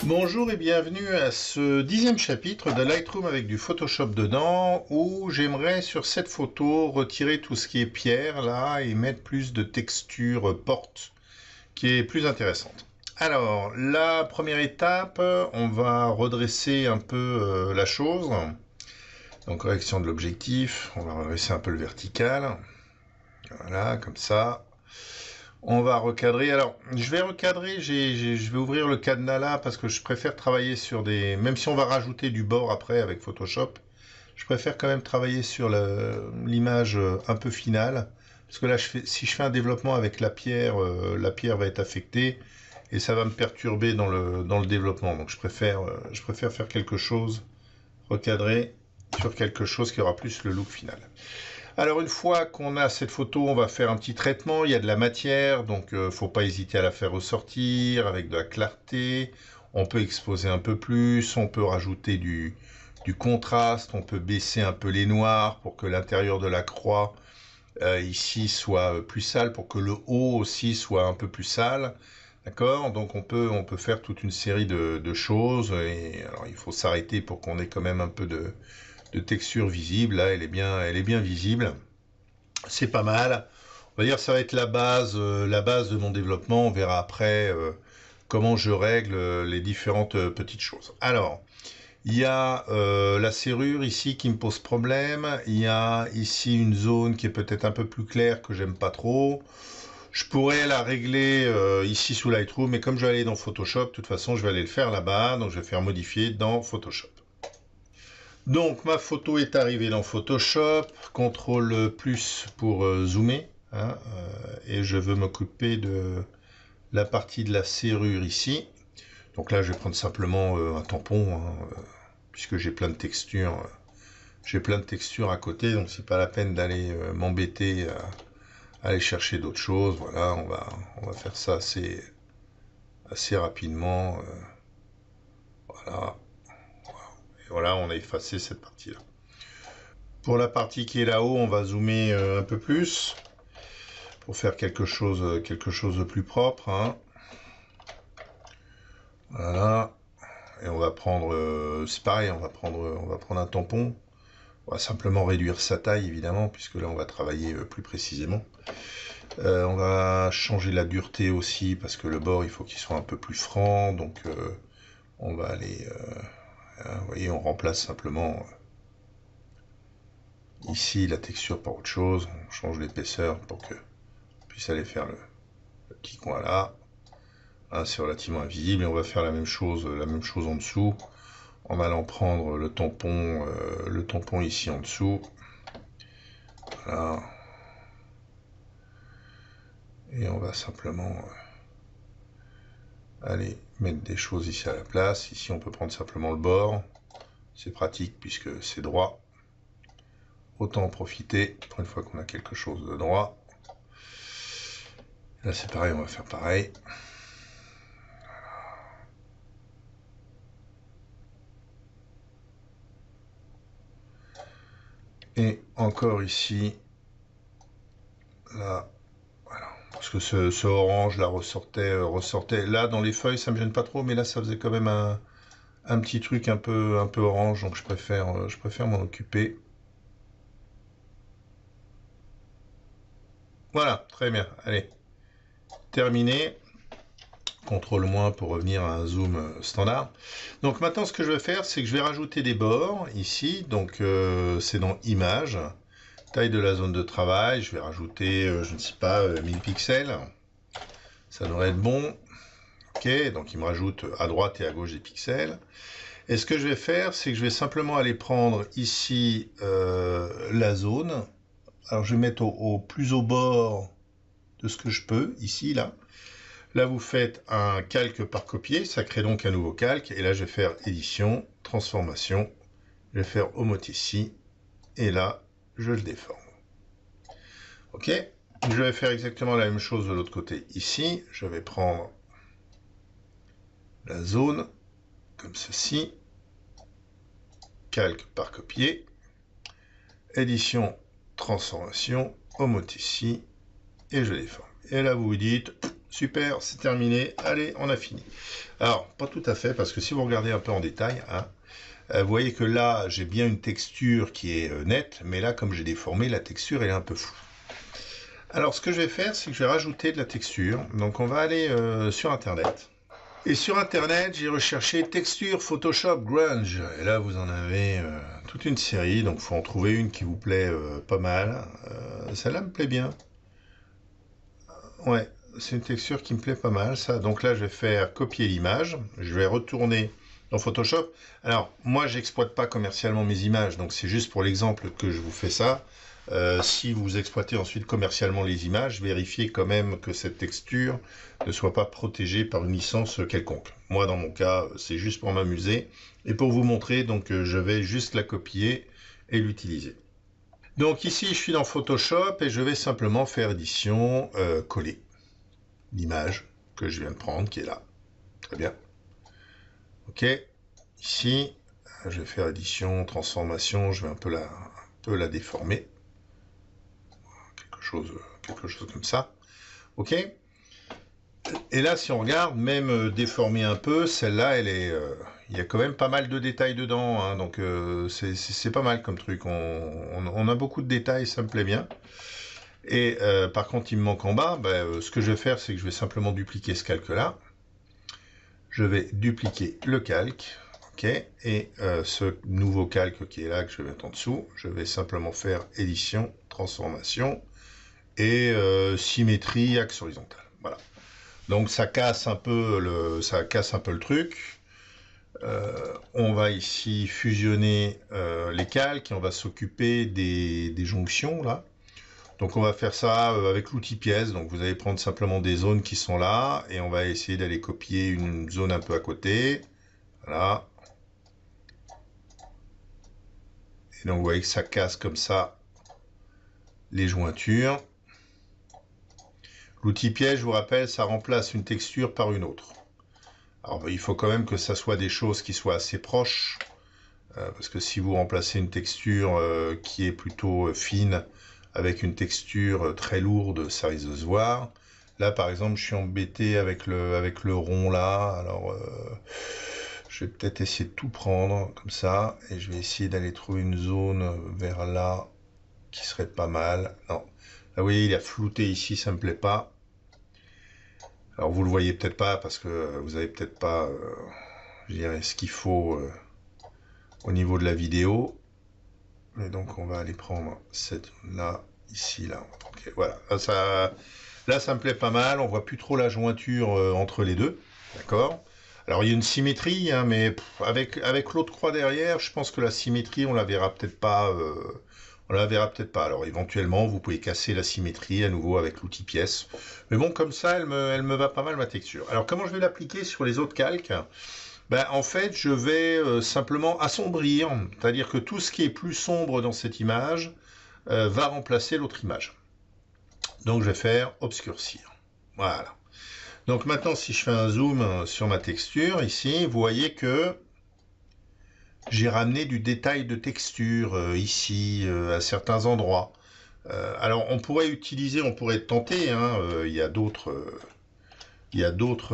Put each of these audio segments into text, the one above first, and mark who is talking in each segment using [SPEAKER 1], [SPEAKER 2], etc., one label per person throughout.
[SPEAKER 1] Bonjour et bienvenue à ce 10e chapitre de Lightroom avec du Photoshop dedans, où j'aimerais sur cette photo retirer tout ce qui est pierre là et mettre plus de texture porte qui est plus intéressante. Alors la première étape, on va redresser un peu la chose. Donc correction de l'objectif, on va redresser un peu le vertical, voilà comme ça. On va recadrer. Alors, je vais recadrer, je vais ouvrir le cadenas là parce que je préfère travailler sur des... Même si on va rajouter du bord après avec Photoshop, je préfère quand même travailler sur l'image un peu finale. Parce que là, si je fais un développement avec la pierre va être affectée et ça va me perturber dans le développement. Donc, je préfère faire quelque chose, recadrer sur quelque chose qui aura plus le look final. Alors une fois qu'on a cette photo, on va faire un petit traitement. Il y a de la matière, donc faut pas hésiter à la faire ressortir avec de la clarté. On peut exposer un peu plus, on peut rajouter du contraste, on peut baisser un peu les noirs pour que l'intérieur de la croix ici soit plus sale, pour que le haut aussi soit un peu plus sale. D'accord? Donc on peut faire toute une série de choses. Et alors il faut s'arrêter pour qu'on ait quand même un peu de texture visible. Là, elle est bien visible. C'est pas mal. On va dire que ça va être la base de mon développement. On verra après comment je règle les différentes petites choses. Alors, il y a la serrure ici qui me pose problème. Il y a ici une zone qui est peut-être un peu plus claire que j'aime pas trop. Je pourrais la régler ici sous Lightroom, mais comme je vais aller dans Photoshop, de toute façon, je vais aller le faire là-bas. Donc, je vais faire modifier dans Photoshop. Donc ma photo est arrivée dans Photoshop, CTRL plus pour zoomer, hein, et je veux m'occuper de la partie de la serrure ici. Donc là je vais prendre simplement un tampon, hein, puisque j'ai plein de textures. À côté, donc c'est pas la peine d'aller m'embêter à aller chercher d'autres choses. Voilà, on va faire ça assez rapidement. Voilà. Et voilà, on a effacé cette partie-là. Pour la partie qui est là-haut, on va zoomer un peu plus pour faire quelque chose de plus propre. Hein. Voilà. Et on va prendre, c'est pareil, on va prendre un tampon. On va simplement réduire sa taille, évidemment, puisque là, on va travailler plus précisément. On va changer la dureté aussi, parce que le bord, il faut qu'il soit un peu plus franc. Donc, on va aller... vous voyez, on remplace simplement... ici, la texture par autre chose, on change l'épaisseur pour que on puisse aller faire le petit coin là. Hein, c'est relativement invisible et on va faire la même chose en dessous en allant prendre le tampon ici en dessous. Voilà. Et on va simplement aller mettre des choses ici à la place. Ici, on peut prendre simplement le bord. C'est pratique puisque c'est droit. Autant en profiter pour une fois qu'on a quelque chose de droit. Là, c'est pareil, on va faire pareil. Et encore ici, là, voilà. Parce que ce orange là ressortait. Là, dans les feuilles, ça me gêne pas trop, mais là, ça faisait quand même un petit truc un peu orange, donc je préfère m'en occuper. Voilà, très bien. Allez, terminé. CTRL- pour revenir à un zoom standard. Donc maintenant, ce que je vais faire, c'est que je vais rajouter des bords ici. Donc c'est dans Images, taille de la zone de travail. Je vais rajouter, je ne sais pas, 1000 pixels. Ça devrait être bon. Ok, donc il me rajoute à droite et à gauche des pixels. Et ce que je vais faire, c'est que je vais simplement aller prendre ici la zone. Alors je vais mettre plus au bord de ce que je peux, ici, là. Là, vous faites un calque par copier, ça crée donc un nouveau calque. Et là, je vais faire édition, transformation. Je vais faire ici. Et là, je le déforme. Ok. Je vais faire exactement la même chose de l'autre côté ici. Je vais prendre la zone, comme ceci. Calque par copier. Édition, transformation, ici. Et je déforme. Et là, vous vous dites, super, c'est terminé, allez, on a fini. Alors, pas tout à fait, parce que si vous regardez un peu en détail, hein, vous voyez que là, j'ai bien une texture qui est nette, mais là, comme j'ai déformé, la texture elle est un peu floue. Alors, ce que je vais faire, c'est que je vais rajouter de la texture. Donc, on va aller sur Internet. Et sur Internet, j'ai recherché texture Photoshop Grunge. Et là, vous en avez toute une série, donc il faut en trouver une qui vous plaît pas mal. Celle-là me plaît bien. Ouais, c'est une texture qui me plaît pas mal, ça. Donc là, je vais faire copier l'image. Je vais retourner dans Photoshop. Alors, moi, j'exploite pas commercialement mes images, donc c'est juste pour l'exemple que je vous fais ça. Si vous exploitez ensuite commercialement les images, vérifiez quand même que cette texture ne soit pas protégée par une licence quelconque. Moi, dans mon cas, c'est juste pour m'amuser et pour vous montrer, donc je vais juste la copier et l'utiliser. Donc ici, je suis dans Photoshop et je vais simplement faire édition, coller l'image que je viens de prendre, qui est là. Très bien. Ok. Ici, je vais faire édition, transformation, je vais un peu la déformer. Quelque chose comme ça. Ok. Et là, si on regarde, même déformer un peu, celle-là, il y a quand même pas mal de détails dedans, hein, donc c'est pas mal comme truc. On a beaucoup de détails, ça me plaît bien. Et par contre, il me manque en bas. Ce que je vais faire, c'est que je vais simplement dupliquer ce calque-là. Je vais dupliquer le calque. Ok. Et ce nouveau calque qui est là, que je vais mettre en dessous, je vais simplement faire édition, transformation et symétrie, axe horizontal. Voilà. Donc ça casse un peu le truc. On va ici fusionner les calques et on va s'occuper des jonctions là. Donc on va faire ça avec l'outil pièce. Donc vous allez prendre simplement des zones qui sont là et on va essayer d'aller copier une zone un peu à côté. Voilà. Et donc vous voyez que ça casse comme ça les jointures. L'outil piège, je vous rappelle, ça remplace une texture par une autre. Alors il faut quand même que ça soit des choses qui soient assez proches, parce que si vous remplacez une texture qui est plutôt fine avec une texture très lourde, ça risque de se voir. Là par exemple, je suis embêté avec le rond là, alors je vais peut-être essayer de tout prendre comme ça, et je vais essayer d'aller trouver une zone vers là qui serait pas mal. Non. Là, vous voyez, il a flouté ici, ça me plaît pas. Alors, vous le voyez peut-être pas parce que vous avez peut-être pas, je dirais, ce qu'il faut au niveau de la vidéo. Mais donc, on va aller prendre cette zone-là, ici, là. Okay, voilà. Là, ça me plaît pas mal. On voit plus trop la jointure entre les deux. D'accord ? Alors, il y a une symétrie, hein, mais avec l'autre croix derrière, je pense que la symétrie, on la verra peut-être pas. On la verra peut-être pas. Alors éventuellement, vous pouvez casser la symétrie à nouveau avec l'outil pièce. Mais bon, comme ça, elle me va pas mal ma texture. Alors comment je vais l'appliquer sur les autres calques ? En fait, je vais simplement assombrir. C'est-à-dire que tout ce qui est plus sombre dans cette image va remplacer l'autre image. Donc je vais faire obscurcir. Voilà. Donc maintenant, si je fais un zoom sur ma texture, ici, vous voyez que j'ai ramené du détail de texture ici, à certains endroits. Alors on pourrait tenter, hein, il y a d'autres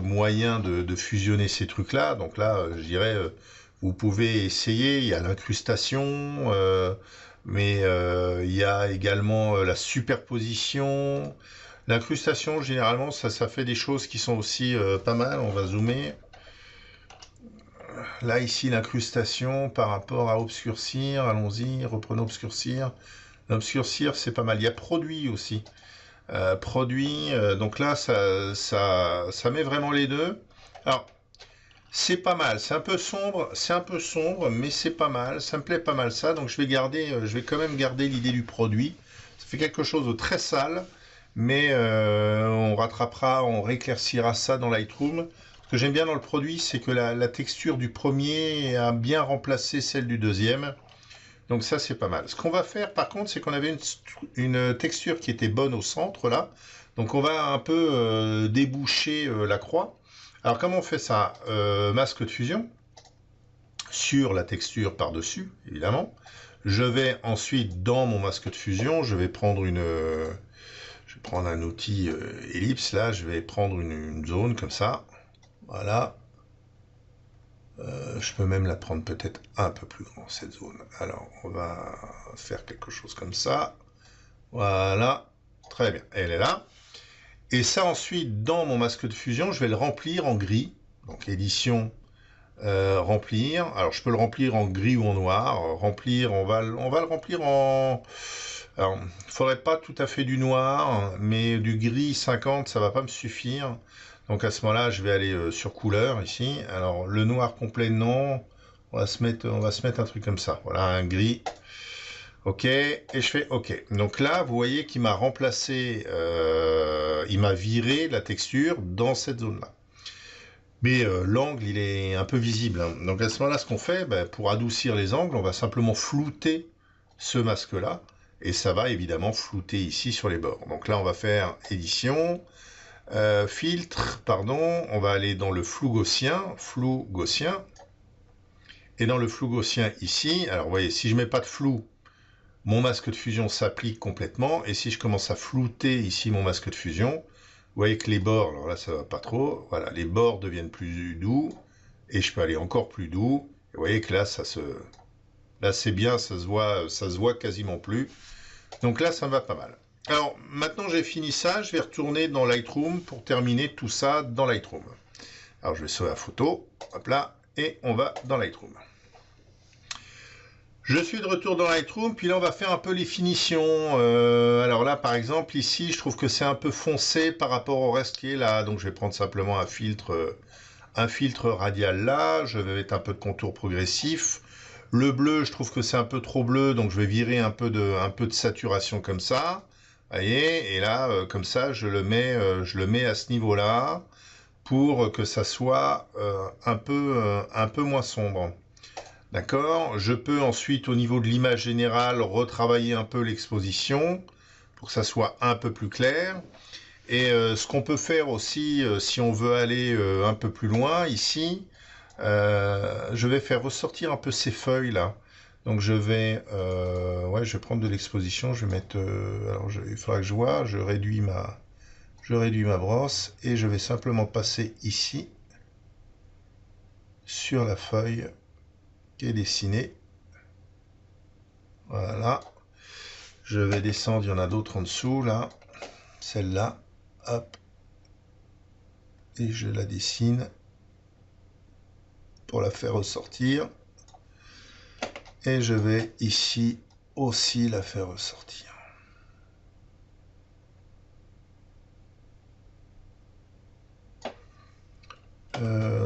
[SPEAKER 1] moyens de fusionner ces trucs-là. Donc là, je dirais, vous pouvez essayer, il y a l'incrustation, mais il y a également la superposition. L'incrustation, généralement, ça fait des choses qui sont aussi pas mal. On va zoomer. Là, ici, l'incrustation par rapport à obscurcir. Allons-y, reprenons obscurcir. Obscurcir, c'est pas mal. Il y a produit aussi. Donc là, ça met vraiment les deux. Alors, c'est pas mal. C'est un peu sombre, mais c'est pas mal. Ça me plaît pas mal ça. Donc je vais quand même garder l'idée du produit. Ça fait quelque chose de très sale, mais on rattrapera, on rééclaircira ça dans Lightroom. Ce que j'aime bien dans le produit, c'est que la texture du premier a bien remplacé celle du deuxième. Donc ça, c'est pas mal. Ce qu'on va faire, par contre, c'est qu'on avait une texture qui était bonne au centre, là. Donc on va un peu déboucher la croix. Alors comment on fait ça ? Masque de fusion sur la texture par-dessus, évidemment. Je vais ensuite, dans mon masque de fusion, je vais prendre Je vais prendre un outil ellipse, là, je vais prendre une zone comme ça. Voilà. Je peux même la prendre peut-être un peu plus grand, cette zone. Alors, on va faire quelque chose comme ça. Voilà. Très bien, elle est là. Et ça, ensuite, dans mon masque de fusion, je vais le remplir en gris. Donc, édition, remplir. Alors, je peux le remplir en gris ou en noir. Remplir, on va le remplir en... Alors, il ne faudrait pas tout à fait du noir, mais du gris 50, ça va pas me suffire. Donc, à ce moment-là, je vais aller sur couleur, ici. Alors, le noir complet, non. On va se mettre un truc comme ça. Voilà, un gris. OK, et je fais OK. Donc là, vous voyez qu'il m'a remplacé, il m'a viré la texture dans cette zone-là. Mais l'angle, il est un peu visible, hein. Donc à ce moment-là, ce qu'on fait, pour adoucir les angles, on va simplement flouter ce masque-là. Et ça va évidemment flouter ici sur les bords. Donc là, on va faire édition, filtre, pardon. On va aller dans le flou gaussien. Et dans le flou gaussien ici, alors vous voyez, si je mets pas de flou, mon masque de fusion s'applique complètement. Et si je commence à flouter ici mon masque de fusion, vous voyez que les bords, alors là ça va pas trop, voilà, les bords deviennent plus doux. Et je peux aller encore plus doux. Et vous voyez que là, là c'est bien, ça se voit quasiment plus. Donc là, ça me va pas mal. Alors maintenant j'ai fini ça, je vais retourner dans Lightroom pour terminer tout ça dans Lightroom. Alors je vais sauver la photo, hop là, et on va dans Lightroom. Je suis de retour dans Lightroom, puis là on va faire un peu les finitions. Alors là par exemple ici je trouve que c'est un peu foncé par rapport au reste qui est là, donc je vais prendre simplement un filtre radial là, je vais mettre un peu de contour progressif. Le bleu je trouve que c'est un peu trop bleu, donc je vais virer un peu de saturation comme ça. Vous voyez, et là comme ça je le mets à ce niveau là pour que ça soit un peu moins sombre. D'accord, je peux ensuite au niveau de l'image générale retravailler un peu l'exposition pour que ça soit un peu plus clair. Et ce qu'on peut faire aussi, si on veut aller un peu plus loin ici, je vais faire ressortir un peu ces feuilles là. Donc je vais prendre de l'exposition, je vais mettre, il faudra que je vois, je réduis ma brosse et je vais simplement passer ici sur la feuille est dessiné. Voilà. Je vais descendre, il y en a d'autres en dessous là. Celle-là, hop. Et je la dessine pour la faire ressortir. Et je vais ici aussi la faire ressortir.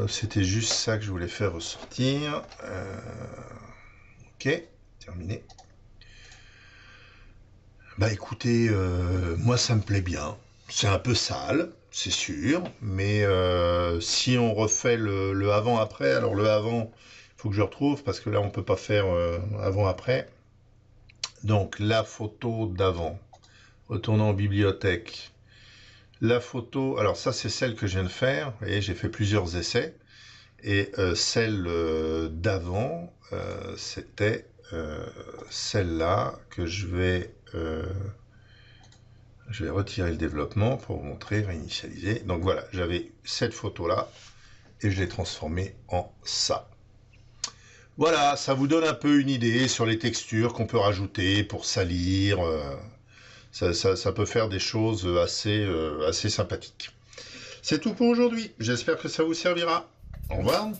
[SPEAKER 1] C'était juste ça que je voulais faire ressortir. Ok, terminé. Bah écoutez, moi ça me plaît bien. C'est un peu sale, c'est sûr, mais si on refait le avant-après, alors le avant, il faut que je retrouve parce que là on peut pas faire avant-après. Donc la photo d'avant, retournant en bibliothèque. La photo, alors ça c'est celle que je viens de faire, vous voyez, j'ai fait plusieurs essais, et celle d'avant, c'était celle-là que je vais retirer le développement pour vous montrer, réinitialiser. Donc voilà, j'avais cette photo-là, et je l'ai transformée en ça. Voilà, ça vous donne un peu une idée sur les textures qu'on peut rajouter pour salir. Ça peut faire des choses assez sympathiques. C'est tout pour aujourd'hui. J'espère que ça vous servira. Au revoir.